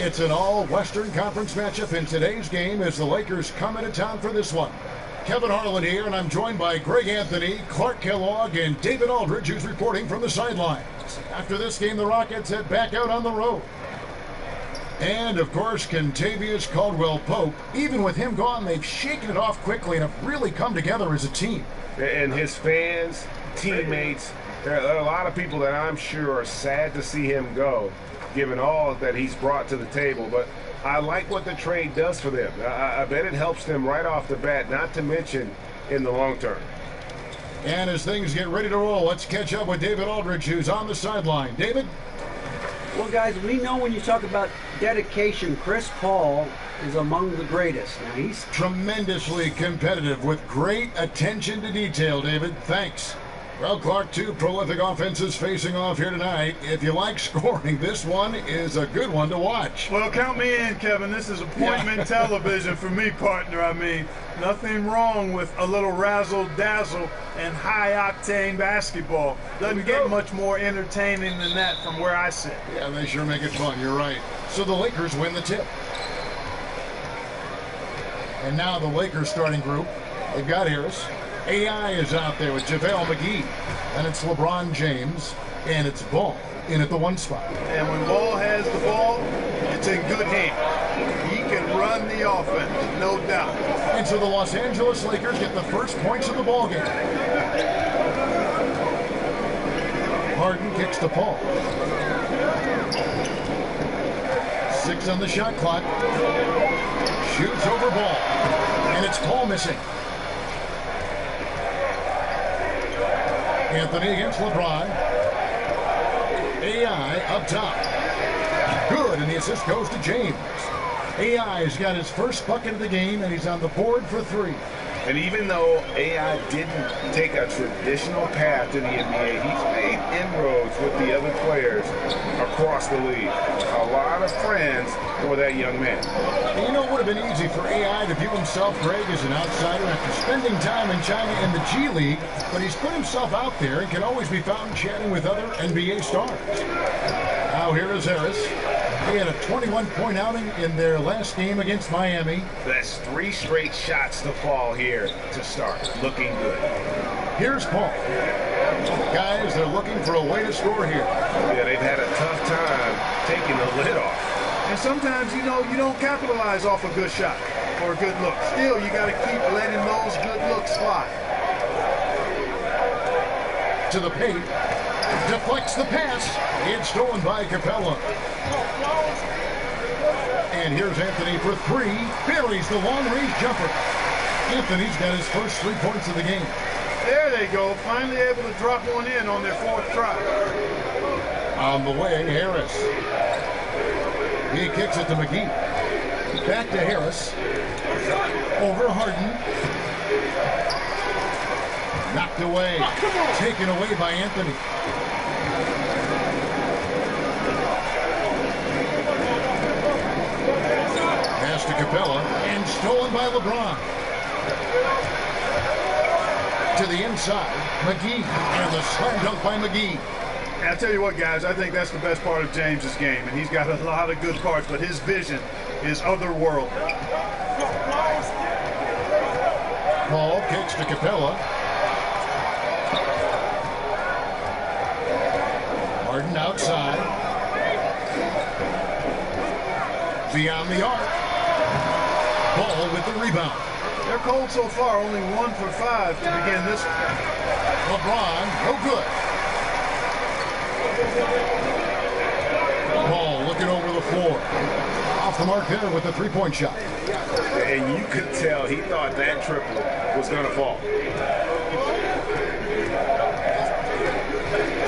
It's an all-Western Conference matchup in today's game as the Lakers come into town for this one. Kevin Harlan here, and I'm joined by Greg Anthony, Clark Kellogg, and David Aldridge, who's reporting from the sidelines. After this game, the Rockets head back out on the road. And, of course, Kentavious Caldwell-Pope. Even with him gone, they've shaken it off quickly and have really come together as a team. And his fans, teammates, there are a lot of people that I'm sure are sad to see him go, given all that he's brought to the table. But I like what the trade does for them. I bet it helps them right off the bat, not to mention in the long term. And as things get ready to roll, let's catch up with David Aldridge, who's on the sideline. David? Well, guys, we know when you talk about dedication, Chris Paul is among the greatest. Now, he's tremendously competitive with great attention to detail, David. Thanks. Well, Clark, two prolific offenses facing off here tonight. If you like scoring, this one is a good one to watch. Well, count me in, Kevin. This is appointment television for me, partner. I mean, nothing wrong with a little razzle-dazzle and high-octane basketball. Doesn't get much more entertaining than that from where I sit. Yeah, they sure make it fun. You're right. So the Lakers win the tip. And now the Lakers starting group. They've got Harris. AI is out there with JaVale McGee. And it's LeBron James. And it's Ball in at the one spot. And when Ball has the ball, it's in good hands. He can run the offense, no doubt. And so the Los Angeles Lakers get the first points of the ball game. Harden kicks to Paul. 6 on the shot clock. Shoots over Ball. And it's Paul missing. Anthony against LeBron. AI up top. Good, and the assist goes to James. AI's got his first bucket of the game, and he's on the board for 3. And even though AI didn't take a traditional path to the NBA, he's made inroads with the other players across the league. A lot of friends for that young man. And you know, it would have been easy for AI to view himself, Greg, as an outsider after spending time in China in the G League, but he's put himself out there and can always be found chatting with other NBA stars. Now here is Harris. He had a 21-point outing in their last game against Miami. That's 3 straight shots to fall here to start. Looking good. Here's Paul. Guys, they're looking for a way to score here. Yeah, they've had a tough time taking the lid off. And sometimes, you know, you don't capitalize off a good shot or a good look. Still, you got to keep letting those good looks fly. To the paint. Deflects the pass. It's stolen by Capella. And here's Anthony for 3. Buries the long-range jumper. Anthony's got his first 3 points of the game. There they go. Finally able to drop one in on their 4th try. On the way, Harris. He kicks it to McGee. Back to Harris. Over Harden. Knocked away. Taken away by Anthony. Pass to Capella. And stolen by LeBron. To the inside. McGee. And the slam dunk by McGee. I'll tell you what, guys, I think that's the best part of James's game, and he's got a lot of good parts, but his vision is otherworldly. Paul kicks to Capella. Harden outside. Beyond the arc. Ball with the rebound. They're cold so far, only 1 for 5 to begin this one. LeBron, no good. Ball looking over the floor. Off the mark there with a 3-point shot. And you could tell he thought that triple was going to fall.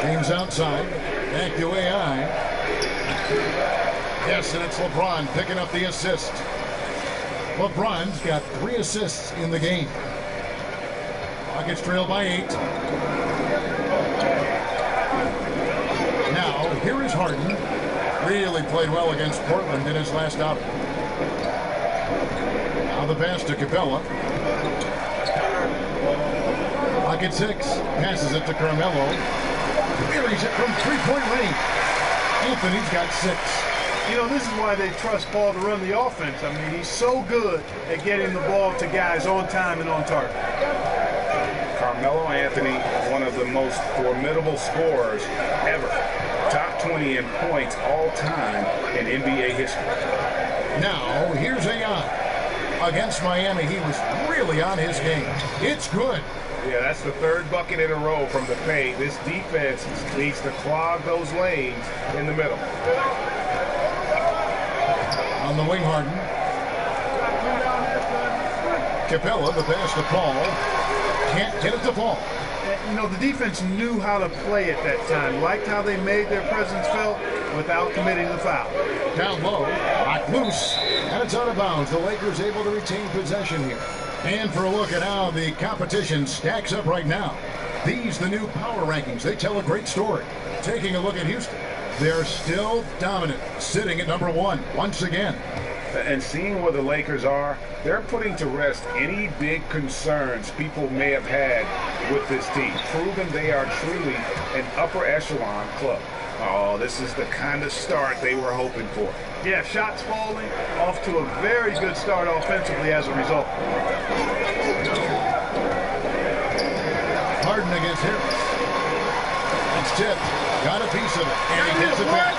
James outside. Back to AI. Yes, and it's LeBron picking up the assist. LeBron's got 3 assists in the game. Rockets trail by 8. Now, here is Harden. Really played well against Portland in his last outing. Now the pass to Capella. Pocket 6. Passes it to Carmelo. Buries it from 3-point range. Anthony's got 6. You know, this is why they trust Paul to run the offense. I mean, he's so good at getting the ball to guys on time and on target. Carmelo Anthony, one of the most formidable scorers ever. Top 20 in points all time in NBA history. Now, here's AI. Against Miami, he was really on his game. It's good. Yeah, that's the third bucket in a row from the paint. This defense needs to clog those lanes in the middle. On the wing, Harden. Capella, the pass to Paul. Can't get it to fall. You know, the defense knew how to play at that time. Liked how they made their presence felt without committing the foul. Down low, locked loose, and it's out of bounds. The Lakers able to retain possession here. And for a look at how the competition stacks up right now. These, the new power rankings, they tell a great story. Taking a look at Houston, they're still dominant, sitting at number 1 once again. And seeing where the Lakers are, they're putting to rest any big concerns people may have had with this team, proving they are truly an upper echelon club. Oh, this is the kind of start they were hoping for. Yeah, shots falling, off to a very good start offensively as a result. Harden against Harris. It's tipped. Got a piece of it. And he gets it back.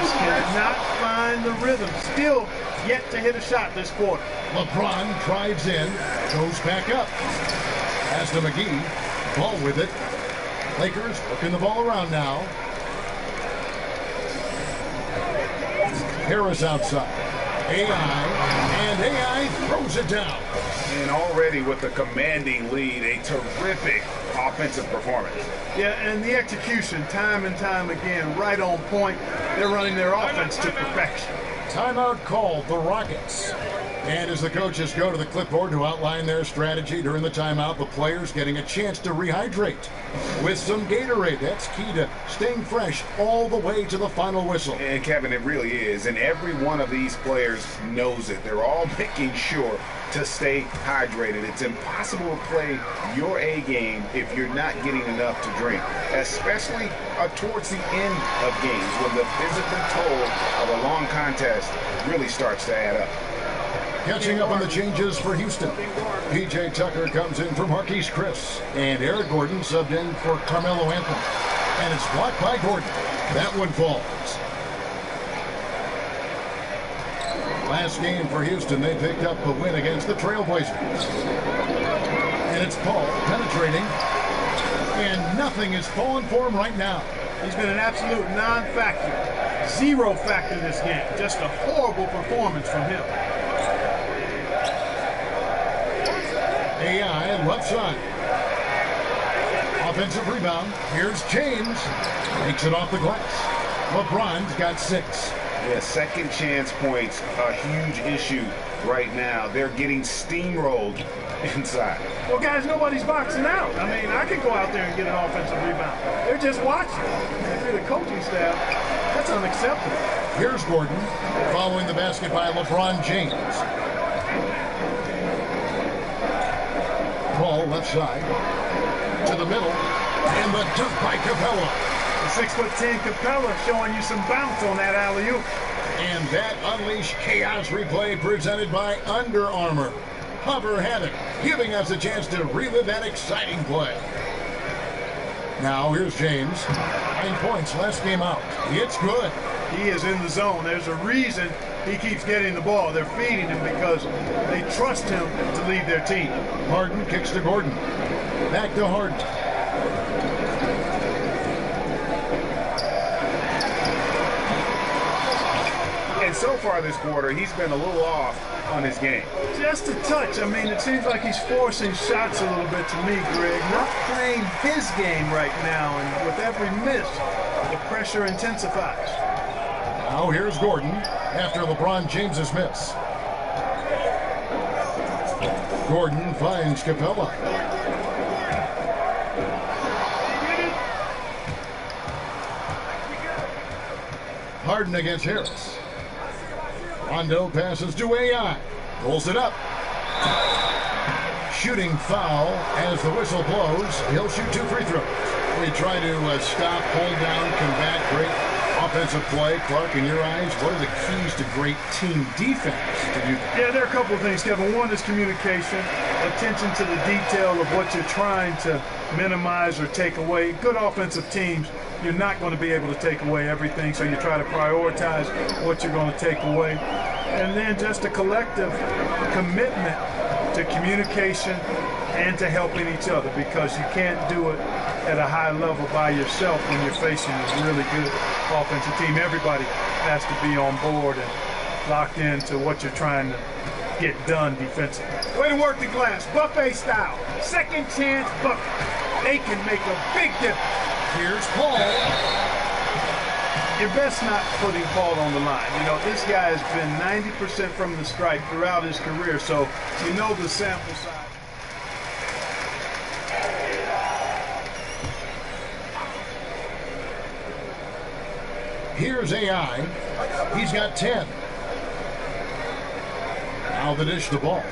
Just cannot find the rhythm. Still yet to hit a shot this quarter. LeBron drives in, goes back up. Pass to McGee. Ball with it. Lakers working the ball around now. Harris outside. AI throws it down. And already with a commanding lead, a terrific offensive performance. Yeah, and the execution, time and time again, right on point. They're running their offense to perfection. Timeout called, the Rockets. And as the coaches go to the clipboard to outline their strategy during the timeout, the players getting a chance to rehydrate with some Gatorade. That's key to staying fresh all the way to the final whistle. And Kevin, it really is. And every one of these players knows it. They're all making sure to stay hydrated. It's impossible to play your A game if you're not getting enough to drink, especially towards the end of games when the physical toll of a long contest really starts to add up. Catching up on the changes for Houston. P.J. Tucker comes in for Marquise Chris. And Eric Gordon subbed in for Carmelo Anthony. And it's blocked by Gordon. That one falls. Last game for Houston, they picked up the win against the Trailblazers. And it's Paul penetrating. And nothing is falling for him right now. He's been an absolute non-factor. Zero factor this game. Just a horrible performance from him. AI left side. Offensive rebound. Here's James. Makes it off the glass. LeBron's got 6. Yeah, second chance points, a huge issue right now. They're getting steamrolled inside. Well, guys, nobody's boxing out. I mean, I could go out there and get an offensive rebound. They're just watching. If you're the coaching staff, that's unacceptable. Here's Gordon following the basket by LeBron James. Ball left side to the middle, and the dunk by Capella. The 6'10" Capella showing you some bounce on that alley-oop. And that unleashed chaos replay presented by Under Armour. Hover had it, giving us a chance to relive that exciting play. Now here's James. 9 points last game out. It's good. He is in the zone. There's a reason he keeps getting the ball. They're feeding him because they trust him to lead their team. Harden kicks to Gordon. Back to Harden. And so far this quarter, he's been a little off on his game. Just a touch. I mean, it seems like he's forcing shots a little bit to me, Greg. Not playing his game right now, and with every miss, the pressure intensifies. Now here's Gordon after LeBron James's miss. Gordon finds Capella. Harden against Harris. Rondo passes to AI. Pulls it up. Shooting foul as the whistle blows. He'll shoot 2 free throws. We try to stop, hold down, combat. Great Offensive play, Clark, in your eyes, what are the keys to great team defense to do that? Yeah, there are a couple of things, Kevin. One is communication, attention to the detail of what you're trying to minimize or take away. Good offensive teams, you're not going to be able to take away everything, so you try to prioritize what you're going to take away. And then just a collective commitment to communication and to helping each other, because you can't do it at a high level by yourself when you're facing a really good offensive team. Everybody has to be on board and locked into what you're trying to get done defensively. Way to work the glass, buffet style. Second chance bucket. They can make a big difference. Here's Paul. You're best not putting Paul on the line. You know, this guy has been 90% from the stripe throughout his career, so you know the sample size. Here's AI. He's got 10. Now the dish the ball.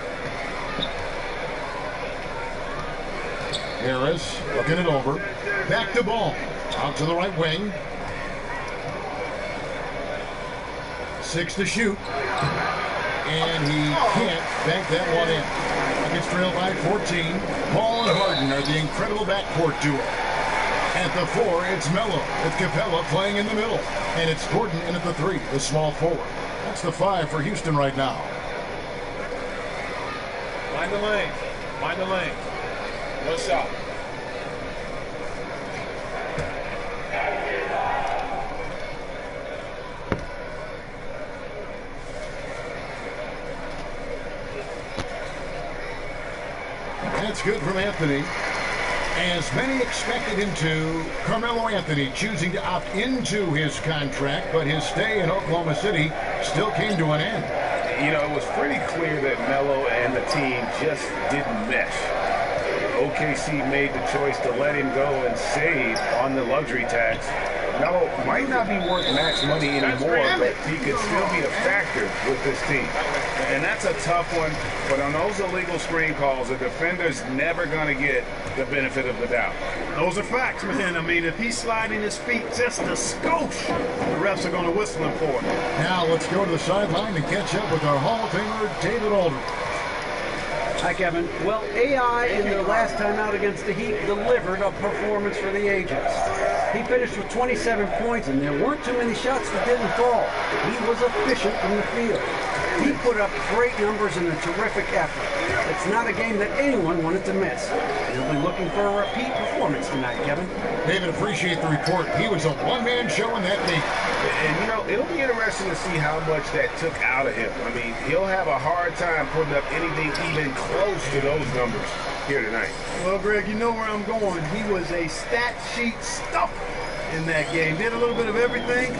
Harris looking it over. Back to ball. Out to the right wing. 6 to shoot. And he can't bank that one in. It's trailed by 14. Paul and Harden are the incredible backcourt duo. At the 4, it's Melo with Capella playing in the middle. And it's Gordon in at the 3, the small forward. That's the 5 for Houston right now. Find the lane. Find the lane. No shot. That's good from Anthony. As many expected him to, Carmelo Anthony choosing to opt into his contract, but his stay in Oklahoma City still came to an end. You know, it was pretty clear that Melo and the team just didn't mesh. OKC made the choice to let him go and save on the luxury tax. Melo might not be worth max money anymore, but he could still be a factor with this team. And that's a tough one, but on those illegal screen calls, a defender's never going to get the benefit of the doubt. Those are facts, man. I mean, if he's sliding his feet just a skosh, the refs are going to whistle him for it. Now let's go to the sideline and catch up with our Hall of Famer, David Aldridge. Hi, Kevin. Well, AI in their last time out against the Heat delivered a performance for the ages. He finished with 27 points, and there weren't too many shots that didn't fall. He was efficient from the field. He put up great numbers and a terrific effort. It's not a game that anyone wanted to miss. He'll be looking for a repeat performance tonight, Kevin. David, appreciate the report. He was a one-man show in that league. And, you know, it'll be interesting to see how much that took out of him. I mean, he'll have a hard time putting up anything even close to those numbers here tonight. Well, Greg, you know where I'm going. He was a stat sheet stuffer in that game. Did a little bit of everything.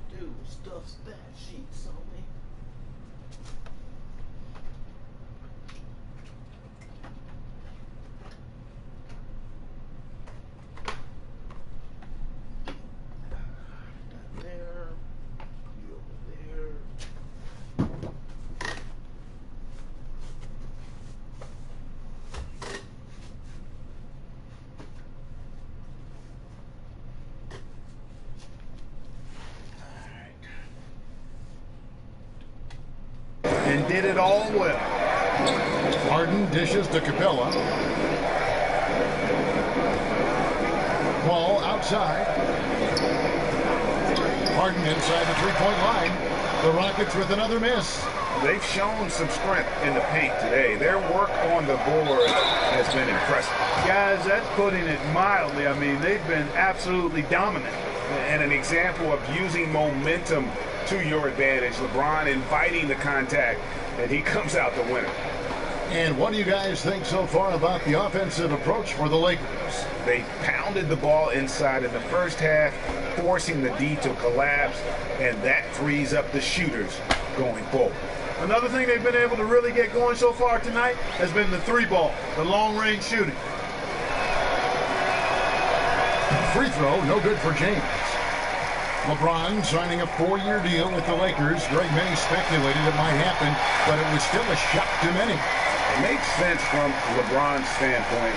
Dude, stuff stat sheets on me. That there, you over there. And did it all well. Harden dishes to Capella. Ball outside. Harden inside the three-point line. The Rockets with another miss. They've shown some strength in the paint today. Their work on the board has been impressive. Guys, that's putting it mildly. I mean, they've been absolutely dominant. And an example of using momentum to your advantage. LeBron inviting the contact, and he comes out the winner. And what do you guys think so far about the offensive approach for the Lakers? They pounded the ball inside in the first half, forcing the D to collapse, and that frees up the shooters going forward. Another thing they've been able to really get going so far tonight has been the three ball, the long-range shooting. Free throw, no good for James. LeBron signing a 4-year deal with the Lakers. Greg, many speculated it might happen, but it was still a shock to many. It makes sense from LeBron's standpoint.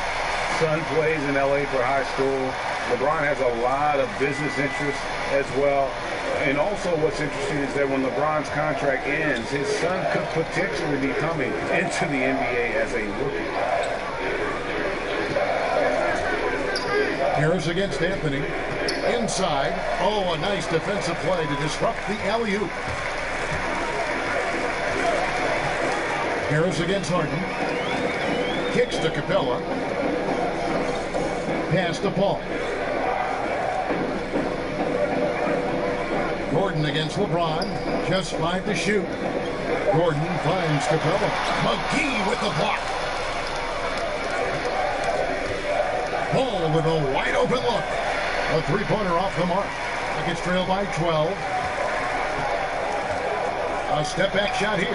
son plays in LA for high school. LeBron has a lot of business interests as well. And also what's interesting is that when LeBron's contract ends, his son could potentially be coming into the NBA as a rookie. Harris against Anthony. Inside. Oh, a nice defensive play to disrupt the alley-oop. Harris against Harden. Kicks to Capella. Pass to Paul. Gordon against LeBron. Just 5 to shoot. Gordon finds Capella. McGee with the block. Paul with a wide open look. A three-pointer off the mark. Nuggets trail by 12. A step-back shot here.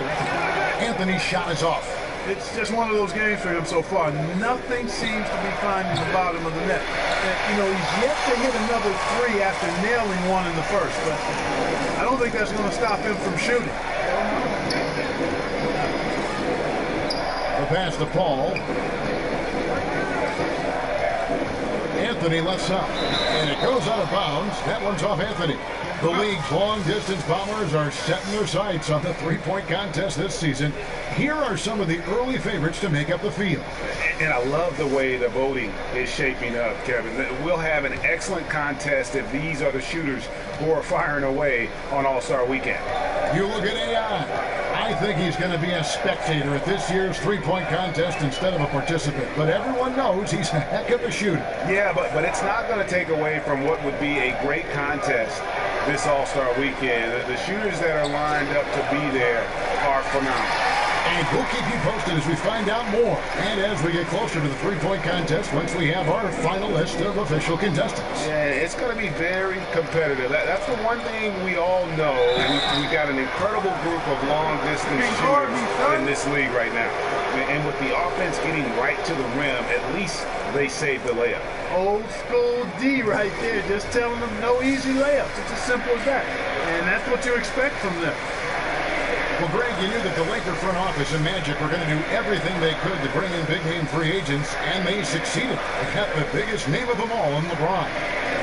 Anthony's shot is off. It's just one of those games for him so far. Nothing seems to be finding the bottom of the net. And, he's yet to hit another three after nailing one in the first, but I don't think that's going to stop him from shooting. The pass to Paul. Anthony left side, and it goes out of bounds. That one's off Anthony. The league's long-distance bombers are setting their sights on the three-point contest this season. Here are some of the early favorites to make up the field. And I love the way the voting is shaping up, Kevin. We'll have an excellent contest if these are the shooters who are firing away on All-Star Weekend. You look at AI. I think he's going to be a spectator at this year's three-point contest instead of a participant. But everyone knows he's a heck of a shooter. Yeah, but it's not going to take away from what would be a great contest this All-Star Weekend. The shooters that are lined up to be there are phenomenal. And we'll keep you posted as we find out more. And as we get closer to the three-point contest, once we have our final list of official contestants. Yeah, it's going to be very competitive. That's the one thing we all know. We've got an incredible group of long-distance shooters in this league right now. And with the offense getting right to the rim, at least they saved the layup. Old school D right there, just telling them no easy layups. It's as simple as that. And that's what you expect from them. Well, Greg, you knew that the Laker front office and Magic were going to do everything they could to bring in big-name free agents, and they succeeded. They got the biggest name of them all in LeBron.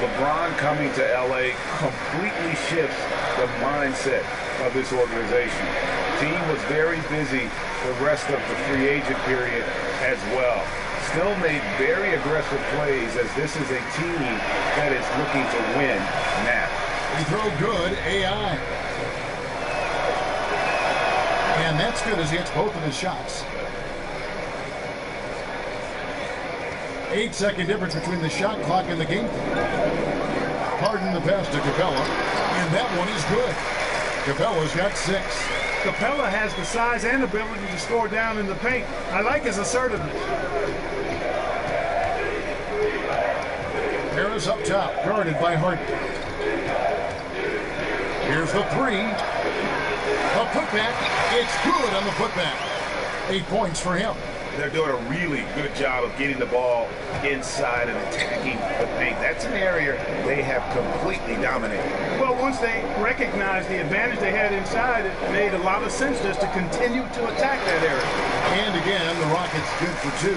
LeBron coming to LA completely shifts the mindset of this organization. The team was very busy the rest of the free agent period as well. Still made very aggressive plays as this is a team that is looking to win now. He throw good, AI. And that's good as he hits both of his shots. 8-second difference between the shot clock and the game. Harden the pass to Capella, and that one is good. Capella's got 6. Capella has the size and ability to score down in the paint. I like his assertiveness. Harris up top, guarded by Harden. Here's the three. A putback. It's good on the putback. 8 points for him. They're doing a really good job of getting the ball inside and attacking the paint. That's an area they have completely dominated. Well, once they recognized the advantage they had inside, it made a lot of sense just to continue to attack that area. And again, the Rockets good for 2.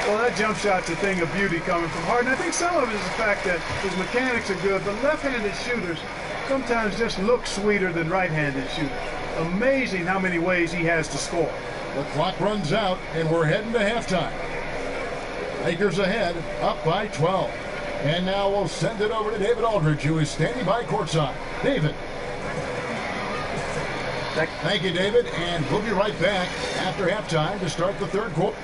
Well, that jump shot's a thing of beauty coming from Harden. I think some of it is the fact that his mechanics are good, but left-handed shooters sometimes just look sweeter than right-handed shooters. Amazing how many ways he has to score. The clock runs out, and we're heading to halftime. Lakers ahead, up by 12. And now we'll send it over to David Aldridge, who is standing by courtside. David. Thank you, David, and we'll be right back after halftime to start the third quarter.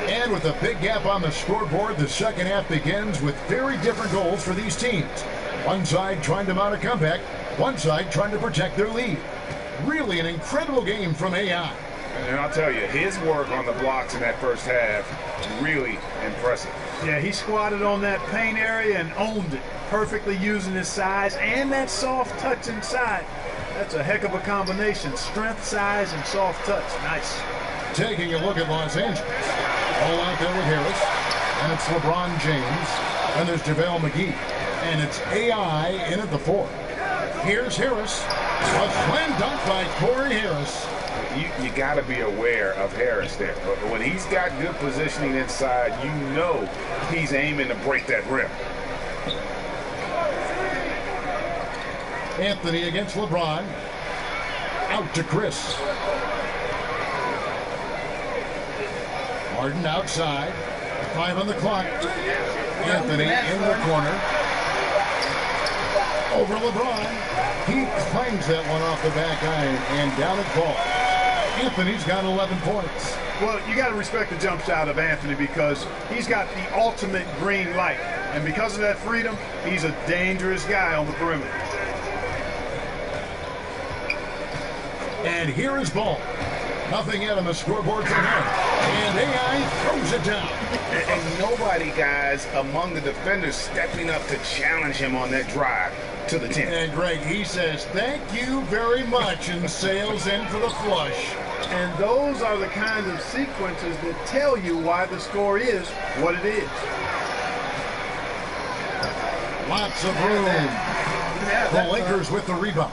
And with a big gap on the scoreboard, the second half begins with very different goals for these teams. One side trying to mount a comeback, one side trying to protect their lead. Really an incredible game from AI. And I'll tell you, his work on the blocks in that first half, really impressive. Yeah, he squatted on that paint area and owned it, perfectly using his size and that soft touch inside. That's a heck of a combination. Strength, size, and soft touch. Nice. Taking a look at Los Angeles. All out there with Harris. And it's LeBron James. And there's JaVale McGee. And it's AI in at the 4. Here's Harris. A slam dunk by Corey Harris. You got to be aware of Harris there. But when he's got good positioning inside, you know he's aiming to break that rim. Anthony against LeBron. Out to Chris. Harden outside. 5 on the clock. Anthony in the corner. Over LeBron. He clangs that one off the back iron and down it falls. Anthony's got 11 points. Well, you got to respect the jump shot of Anthony because he's got the ultimate green light. And because of that freedom, he's a dangerous guy on the perimeter. And here is Ball. Nothing yet on the scoreboard for him. And AI throws it down. And nobody, guys, among the defenders stepping up to challenge him on that drive to the 10. And Greg, he says, thank you very much, and sails in for the flush. And those are the kinds of sequences that tell you why the score is what it is. Lots of room. The Lakers with the rebound.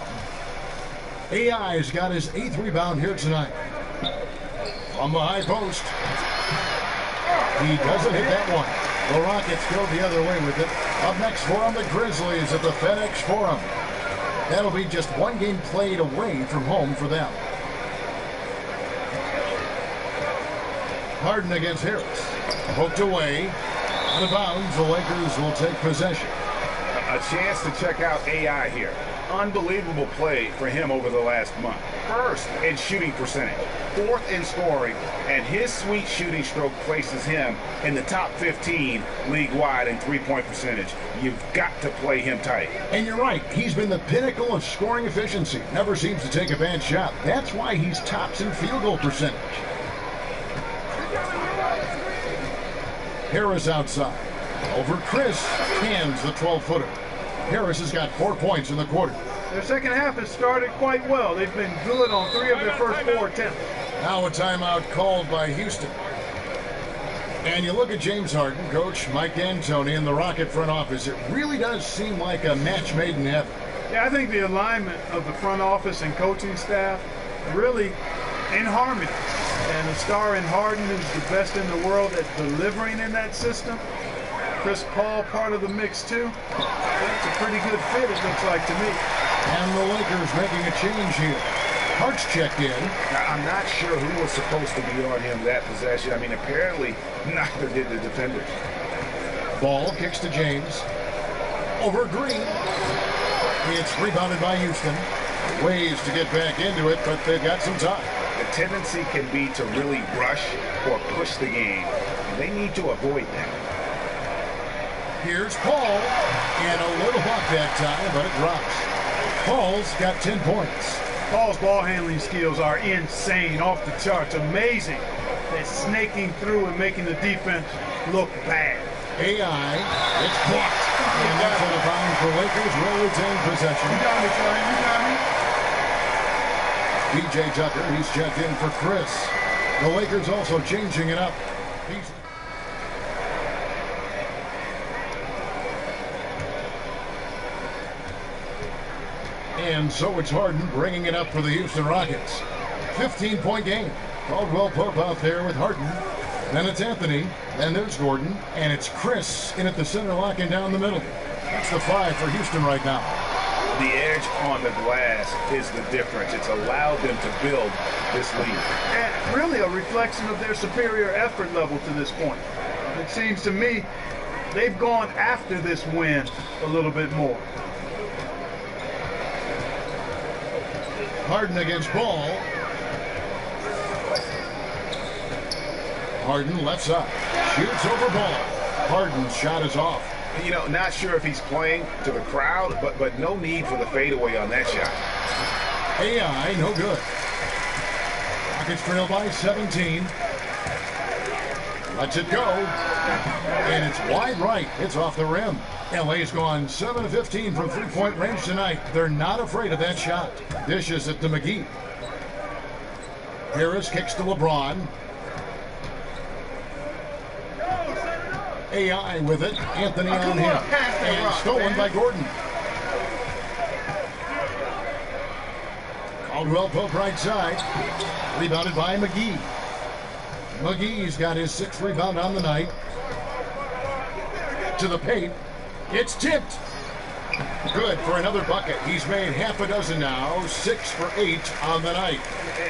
AI's got his 8th rebound here tonight. From the high post. He doesn't hit that one. The Rockets go the other way with it. Up next for him, the Grizzlies at the FedEx Forum. That'll be just one game played away from home for them. Harden against Harris. Poked away. Out of bounds, the Lakers will take possession. A chance to check out AI here. Unbelievable play for him over the last month. First in shooting percentage, 4th in scoring, and his sweet shooting stroke places him in the top 15 league-wide in three-point percentage. You've got to play him tight. And you're right, he's been the pinnacle of scoring efficiency. Never seems to take a bad shot. That's why he's tops in field goal percentage. Harris outside. Over Chris, hands the 12-footer. Harris has got 4 points in the quarter. Their second half has started quite well. They've been good on 3 of their first 4 attempts. Now a timeout called by Houston. And you look at James Harden, Coach Mike D'Antoni, and the Rocket front office. It really does seem like a match made in heaven. Yeah, I think the alignment of the front office and coaching staff really in harmony. And the star in Harden is the best in the world at delivering in that system. Chris Paul part of the mix too. It's a pretty good fit, it looks like to me. And the Lakers making a change here. Hart's checked in. Now, I'm not sure who was supposed to be on him that possession. I mean, apparently neither did the defenders. Ball kicks to James. Over Green. It's rebounded by Houston. Ways to get back into it, but they've got some time. The tendency can be to really rush or push the game. They need to avoid that. Here's Paul, and a little off that time, but it drops. Paul's got 10 points. Paul's ball handling skills are insane, off the charts, amazing. They're snaking through and making the defense look bad. AI, it's blocked. And that's on the bound for Lakers, will retain possession. You got me, Trey, you got me. DJ Tucker, he's checked in for Chris. The Lakers also changing it up. And so it's Harden bringing it up for the Houston Rockets. 15-point game. Caldwell Pope out there with Harden. Then it's Anthony. Then there's Gordon. And it's Chris in at the center, locking down the middle. That's the 5 for Houston right now. The edge on the glass is the difference. It's allowed them to build this lead. And really a reflection of their superior effort level to this point. It seems to me they've gone after this win a little bit more. Harden against Ball. Harden left side. Shoots over Ball. Harden's shot is off. You know, not sure if he's playing to the crowd, but no need for the fadeaway on that shot. AI, no good. Rockets trail by 17. Lets it go. And it's wide right. It's off the rim. LA's gone 7 of 15 from three-point range tonight. They're not afraid of that shot. Dishes it to McGee. Harris kicks to LeBron. AI with it. Anthony on him. And stolen by Gordon. Caldwell Pope right side. Rebounded by McGee. McGee's got his 6th rebound on the night. To the paint. It's tipped. Good for another bucket. He's made half a dozen now. 6 for 8 on the night.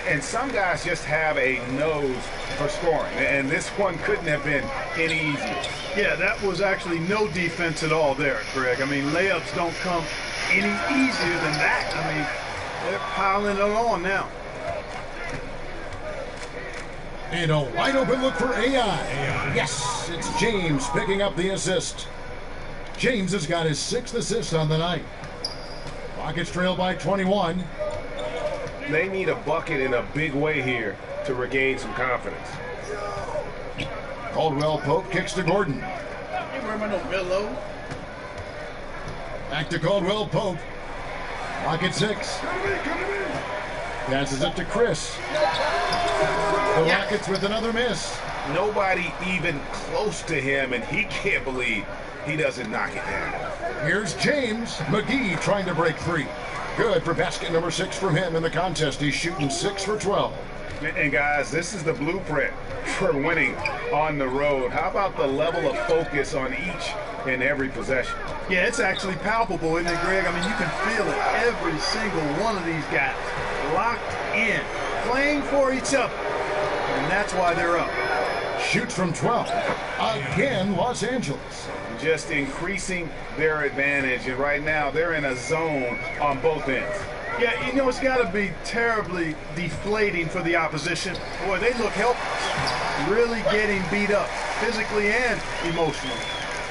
And some guys just have a nose for scoring. And this one couldn't have been any easier. Yeah, that was actually no defense at all there, Greg. I mean, layups don't come any easier than that. I mean, they're piling it on now. And a wide open look for AI. Yes, it's James picking up the assist. James has got his 6th assist on the night. Rockets trail by 21. They need a bucket in a big way here to regain some confidence. Caldwell Pope kicks to Gordon. Ain't worried about no Melo. Back to Caldwell Pope. Rocket 6. Passes it to Chris. The Rockets with another miss. Nobody even close to him, and he can't believe he doesn't knock it down. Here's James. McGee trying to break 3. Good for basket number 6 from him in the contest. He's shooting 6 for 12. And guys, this is the blueprint for winning on the road. How about the level of focus on each and every possession? Yeah, it's actually palpable, isn't it, Greg? I mean, you can feel it. Every single one of these guys locked in, playing for each other. And that's why they're up. Shoots from 12. Again, Los Angeles. Just increasing their advantage. And right now, they're in a zone on both ends. Yeah, you know, it's got to be terribly deflating for the opposition. Boy, they look helpless. Really getting beat up, physically and emotionally.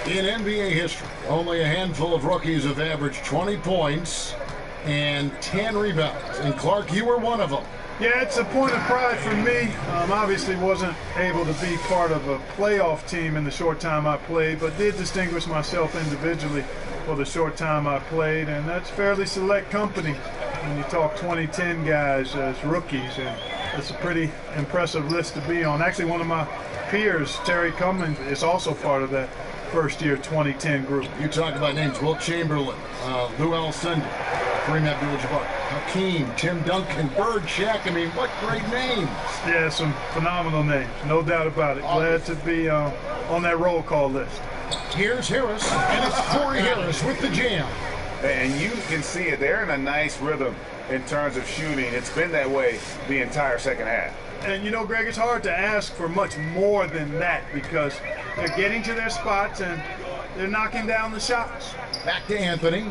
In NBA history, only a handful of rookies have averaged 20 points and 10 rebounds. And Clark, you were one of them. Yeah, it's a point of pride for me. Obviously wasn't able to be part of a playoff team in the short time I played, but did distinguish myself individually for the short time I played, and that's fairly select company when you talk 2010 guys as rookies, and it's a pretty impressive list to be on. Actually, one of my peers, Terry Cummings, is also part of that first-year 2010 group. You talk about names: Wilt Chamberlain, Lou Alcindor, Kareem Abdul-Jabbar, Hakeem, Tim Duncan, Bird, Shaq. I mean, what great names. Yeah, some phenomenal names, no doubt about it. Glad to be on that roll call list. Here's Harris, and it's Corey Harris with the jam. And you can see it. They're in a nice rhythm in terms of shooting. It's been that way the entire second half. And you know, Greg, it's hard to ask for much more than that because they're getting to their spots and they're knocking down the shots. Back to Anthony.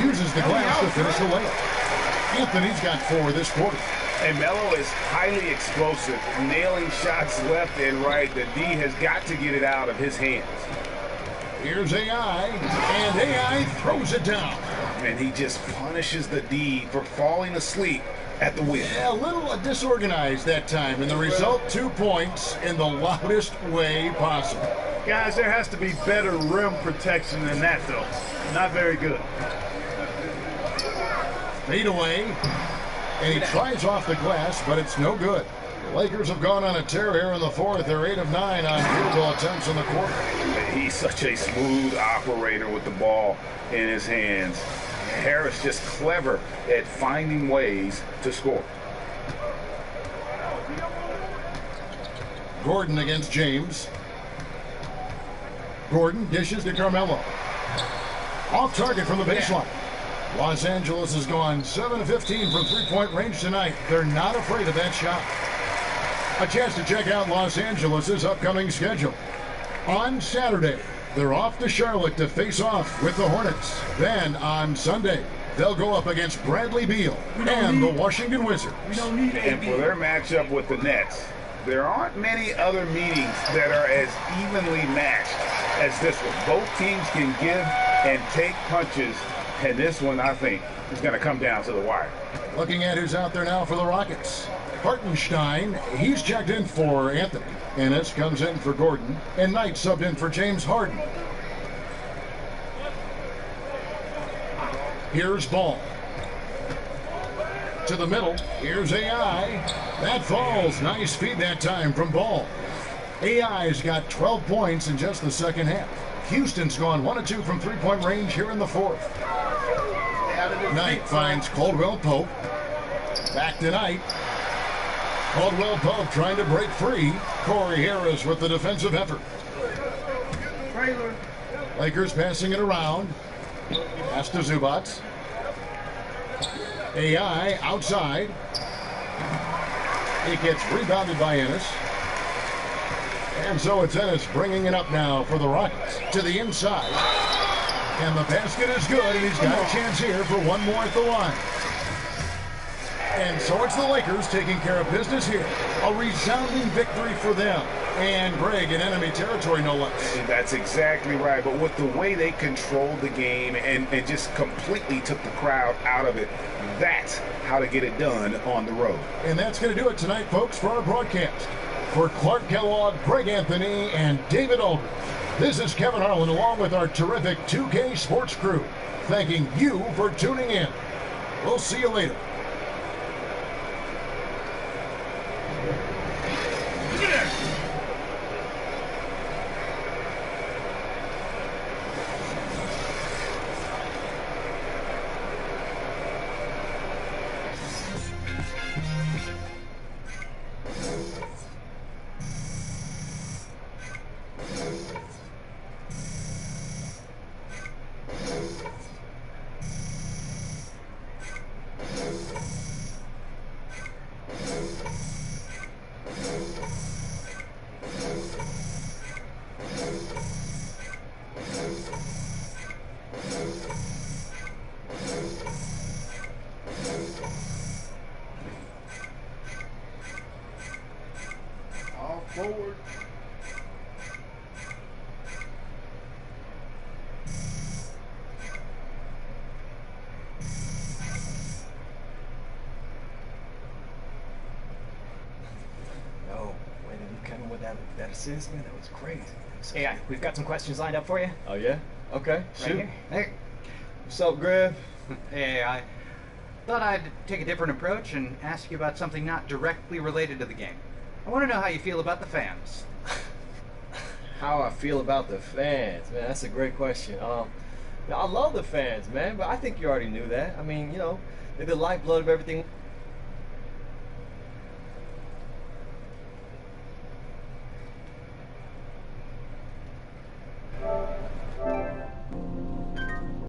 Uses the glass to finish the layup. Anthony's got 4 this quarter. And Melo is highly explosive, nailing shots left and right. The D has got to get it out of his hands. Here's AI, and AI throws it down. And he just punishes the D for falling asleep at the wheel. Yeah, a little disorganized that time, and the result, 2 points in the loudest way possible. Guys, there has to be better rim protection than that, though. Not very good. Fade away, and he tries off the glass, but it's no good. The Lakers have gone on a tear here in the 4th. They're 8 of 9 on field goal attempts in the quarter. He's such a smooth operator with the ball in his hands. Harris just clever at finding ways to score. Gordon against James. Gordon dishes to Carmelo. Off target from the baseline. Los Angeles has gone 7 of 15 from three-point range tonight. They're not afraid of that shot. A chance to check out Los Angeles' upcoming schedule. On Saturday, they're off to Charlotte to face off with the Hornets. Then on Sunday, they'll go up against Bradley Beal and the Washington Wizards. And for their matchup with the Nets, there aren't many other meetings that are as evenly matched as this one. Both teams can give and take punches, and this one, I think, is going to come down to the wire. Looking at who's out there now for the Rockets. Hartenstein, he's checked in for Anthony. Ennis comes in for Gordon, and Knight subbed in for James Harden. Here's Ball. To the middle, here's AI. That falls. Nice feed that time from Ball. AI's got 12 points in just the second half. Houston's gone 1 of 2 from three-point range here in the 4th. Knight finds Caldwell Pope. Back to Knight. Caldwell Pope trying to break free. Corey Harris with the defensive effort. Lakers passing it around. Pass to Zubats. AI outside. He gets rebounded by Ennis. And so it's Ennis bringing it up now for the Rockets to the inside. And the basket is good, and he's got a chance here for one more at the line. And so it's the Lakers taking care of business here. A resounding victory for them. And Greg in enemy territory, no less. That's exactly right. But with the way they controlled the game and just completely took the crowd out of it, that's how to get it done on the road. And that's going to do it tonight, folks, for our broadcast. For Clark Kellogg, Greg Anthony, and David Aldridge, this is Kevin Harlan along with our terrific 2K Sports crew, thanking you for tuning in. We'll see you later. Forward. No, when did you come in with that assist, man? That was crazy. AI, we've got some questions lined up for you. Oh yeah? Okay. Shoot. Right here. Hey. What's up, Griff? Hey, I thought I'd take a different approach and ask you about something not directly related to the game. I want to know how you feel about the fans. How I feel about the fans, man? That's a great question. I love the fans, man, but I think you already knew that. I mean, you know, they're the lifeblood of everything